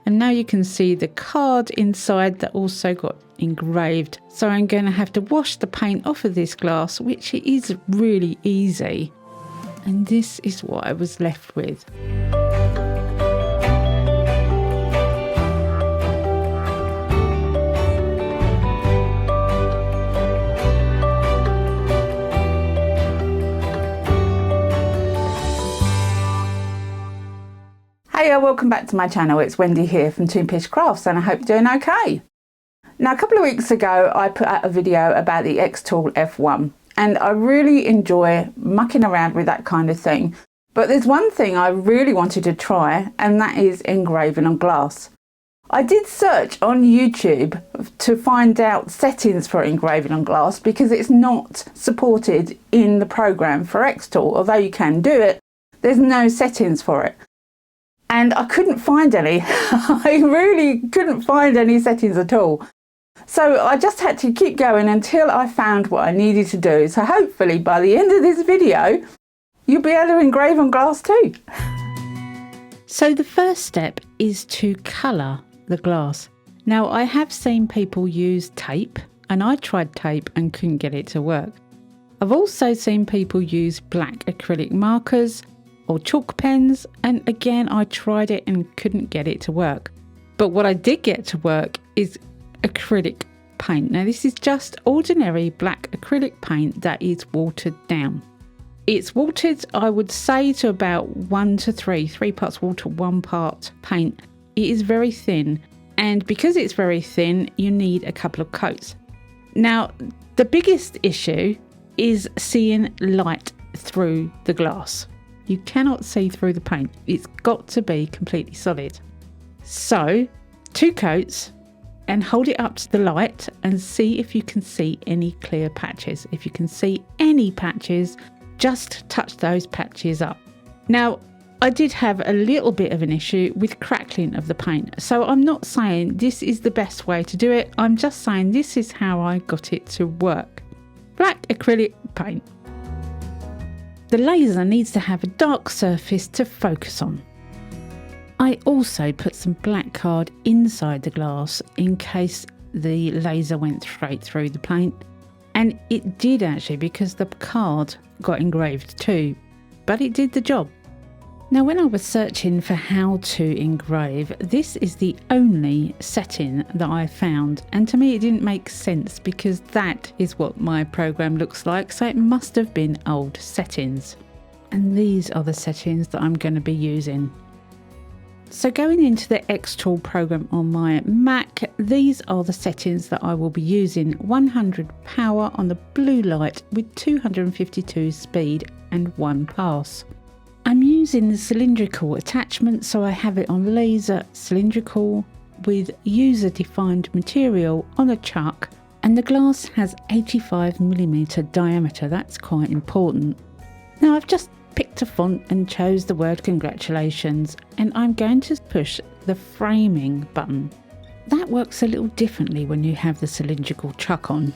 And now you can see the card inside that also got engraved. So I'm going to have to wash the paint off of this glass, which is really easy. And this is what I was left with. Hey, welcome back to my channel. It's Wendy here from Toonpish Crafts, and I hope you're doing okay. Now, a couple of weeks ago I put out a video about the xTool F1, and I really enjoy mucking around with that kind of thing. But there's one thing I really wanted to try, and that is engraving on glass. I did search on YouTube to find out settings for engraving on glass because it's not supported in the program for xTool. Although you can do it, there's no settings for it. And I couldn't find any. I really couldn't find any settings at all. So I just had to keep going until I found what I needed to do. So hopefully by the end of this video, you'll be able to engrave on glass too. So the first step is to colour the glass. Now, I have seen people use tape, and I tried tape and couldn't get it to work. I've also seen people use black acrylic markers or chalk pens, and again I tried it and couldn't get it to work. But what I did get to work is acrylic paint. Now, this is just ordinary black acrylic paint that is watered down. It's watered, I would say, to about 1 to 3 parts water, 1 part paint. It is very thin, and because it's very thin, you need a couple of coats. Now, the biggest issue is seeing light through the glass. You cannot see through the paint. It's got to be completely solid. So 2 coats, and hold it up to the light and see if you can see any clear patches. If you can see any patches, just touch those patches up. Now, I did have a little bit of an issue with crackling of the paint. So I'm not saying this is the best way to do it. I'm just saying this is how I got it to work. Black acrylic paint. The laser needs to have a dark surface to focus on. I also put some black card inside the glass in case the laser went straight through the paint. And it did actually, because the card got engraved too, but it did the job. Now, when I was searching for how to engrave, this is the only setting that I found, and to me it didn't make sense because that is what my program looks like, so it must have been old settings. And these are the settings that I'm going to be using. So going into the xTool program on my Mac, these are the settings that I will be using. 100 power on the blue light with 252 speed and 1 pass. I'm using the cylindrical attachment, so I have it on laser cylindrical with user defined material on a chuck, and the glass has 85mm diameter. That's quite important. Now, I've just picked a font and chose the word congratulations, and I'm going to push the framing button. That works a little differently when you have the cylindrical chuck on.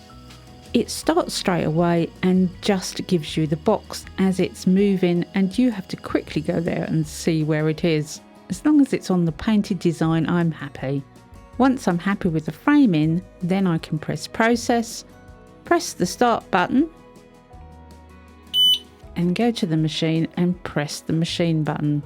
It starts straight away and just gives you the box as it's moving, and you have to quickly go there and see where it is. As long as it's on the painted design, I'm happy. Once I'm happy with the framing, then I can press process, press the start button, and go to the machine and press the machine button.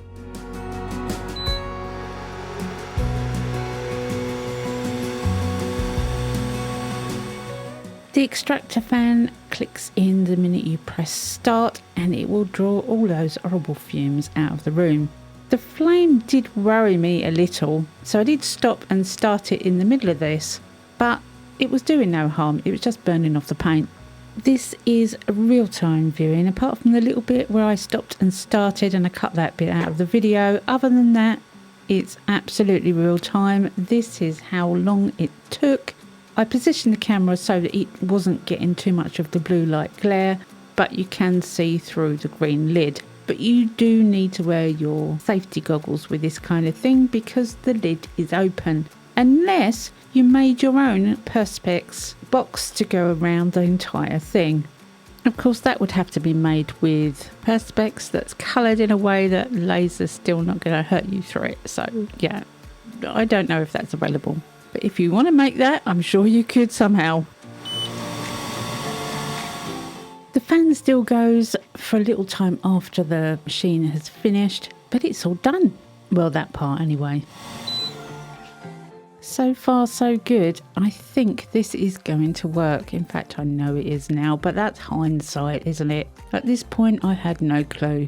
The extractor fan clicks in the minute you press start, and it will draw all those horrible fumes out of the room. The flame did worry me a little, so I did stop and start it in the middle of this, but it was doing no harm. It was just burning off the paint. This is a real-time viewing, apart from the little bit where I stopped and started and I cut that bit out of the video. Other than that, it's absolutely real-time. This is how long it took. I positioned the camera so that it wasn't getting too much of the blue light glare, but you can see through the green lid. But you do need to wear your safety goggles with this kind of thing because the lid is open, unless you made your own perspex box to go around the entire thing. Of course, that would have to be made with perspex that's coloured in a way that laser's still not going to hurt you through it. So yeah, I don't know if that's available. But if you want to make that, I'm sure you could somehow. The fan still goes for a little time after the machine has finished, but it's all done. Well, that part anyway. So far, so good. I think this is going to work. In fact, I know it is now, but that's hindsight, isn't it? At this point, I had no clue.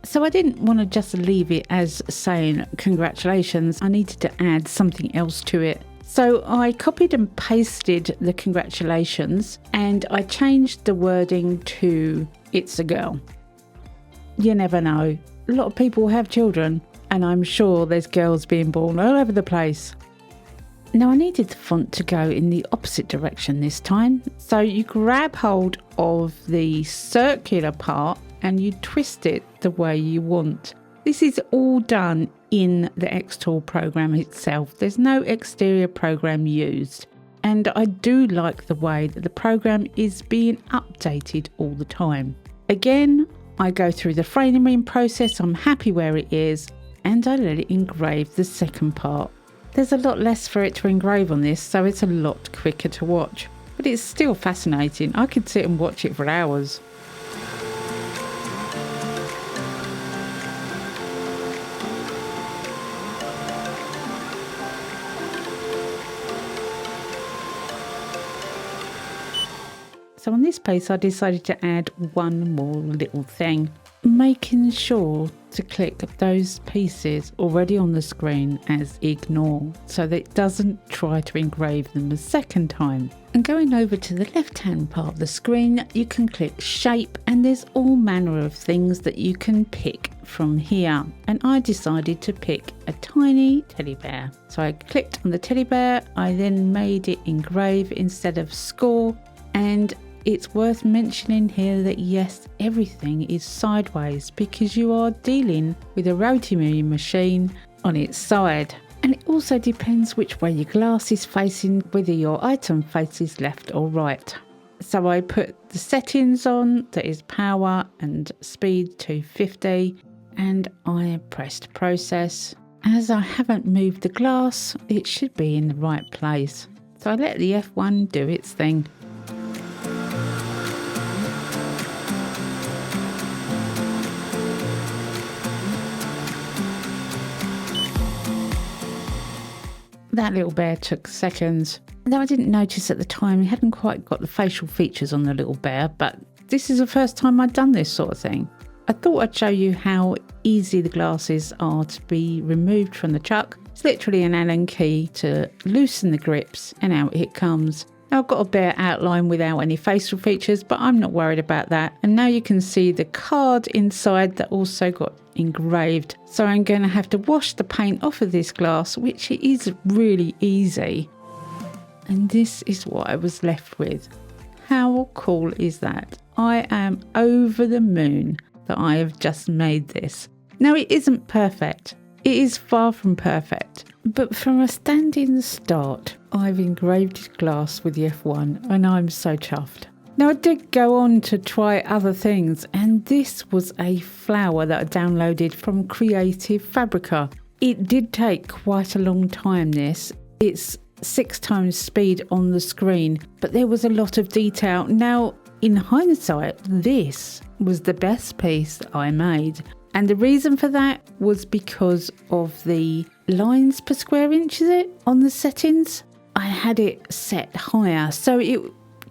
So I didn't want to just leave it as saying congratulations. I needed to add something else to it. So I copied and pasted the congratulations and I changed the wording to "It's a girl." You never know. A lot of people have children and I'm sure there's girls being born all over the place. Now I needed the font to go in the opposite direction this time. So you grab hold of the circular part and you twist it the way you want. This is all done in the xTool program itself. There's no exterior program used. And I do like the way that the program is being updated all the time. Again, I go through the framing process. I'm happy where it is and I let it engrave the second part. There's a lot less for it to engrave on this, so it's a lot quicker to watch. But it's still fascinating. I could sit and watch it for hours. So on this piece I decided to add one more little thing, making sure to click those pieces already on the screen as ignore so that it doesn't try to engrave them a second time. And going over to the left hand part of the screen you can click shape and there's all manner of things that you can pick from here, and I decided to pick a tiny teddy bear. So I clicked on the teddy bear, I then made it engrave instead of score, and it's worth mentioning here that yes, everything is sideways because you are dealing with a rotary machine on its side. And it also depends which way your glass is facing, whether your item faces left or right. So I put the settings on, that is power and speed to 50, and I pressed process. As I haven't moved the glass, it should be in the right place. So I let the F1 do its thing. That little bear took seconds. Though I didn't notice at the time, he hadn't quite got the facial features on the little bear, but this is the first time I'd done this sort of thing. I thought I'd show you how easy the glasses are to be removed from the chuck. It's literally an Allen key to loosen the grips and out it comes. Now I've got a bear outline without any facial features, but I'm not worried about that. And now you can see the card inside that also got engraved. So I'm going to have to wash the paint off of this glass, which is really easy. And this is what I was left with. How cool is that? I am over the moon that I have just made this. Now it isn't perfect. It is far from perfect. But from a standing start, I've engraved glass with the F1 and I'm so chuffed. Now I did go on to try other things, and this was a flower that I downloaded from Creative Fabrica. It did take quite a long time this. It's 6 times speed on the screen, but there was a lot of detail. Now in hindsight, this was the best piece that I made. And the reason for that was because of the lines per square inch, is it, on the settings? I had it set higher, so it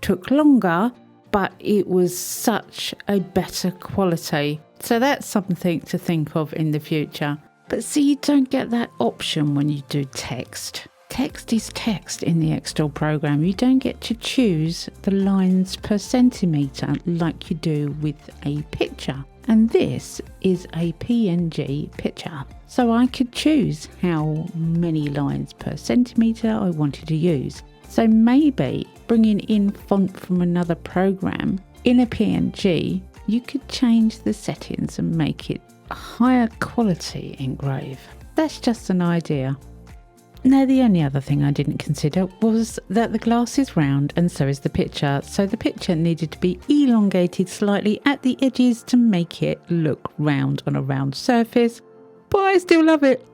took longer, but it was such a better quality. So that's something to think of in the future. But see, you don't get that option when you do text. Text is text in the xTool program. You don't get to choose the lines per centimetre like you do with a picture. And this is a PNG picture. So I could choose how many lines per centimetre I wanted to use. So maybe bringing in font from another program in a PNG, you could change the settings and make it a higher quality engrave. That's just an idea. Now the only other thing I didn't consider was that the glass is round and so is the picture, so the picture needed to be elongated slightly at the edges to make it look round on a round surface, but I still love it.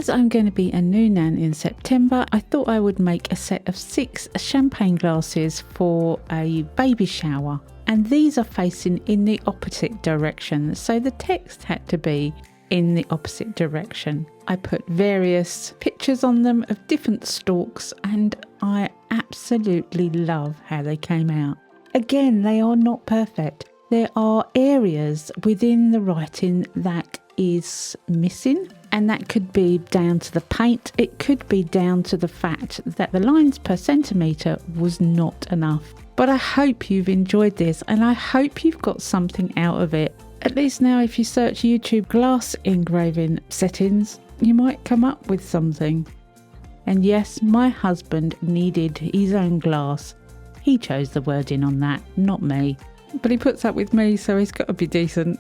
As I'm going to be a new nan in September, I thought I would make a set of 6 champagne glasses for a baby shower. And these are facing in the opposite direction, so the text had to be in the opposite direction. I put various pictures on them of different stalks and I absolutely love how they came out. Again, they are not perfect. There are areas within the writing that is missing, and that could be down to the paint. It could be down to the fact that the lines per centimetre was not enough. But I hope you've enjoyed this and I hope you've got something out of it. At least now if you search YouTube glass engraving settings, you might come up with something. And yes, my husband needed his own glass. He chose the wording on that, not me. But he puts up with me, so he's got to be decent.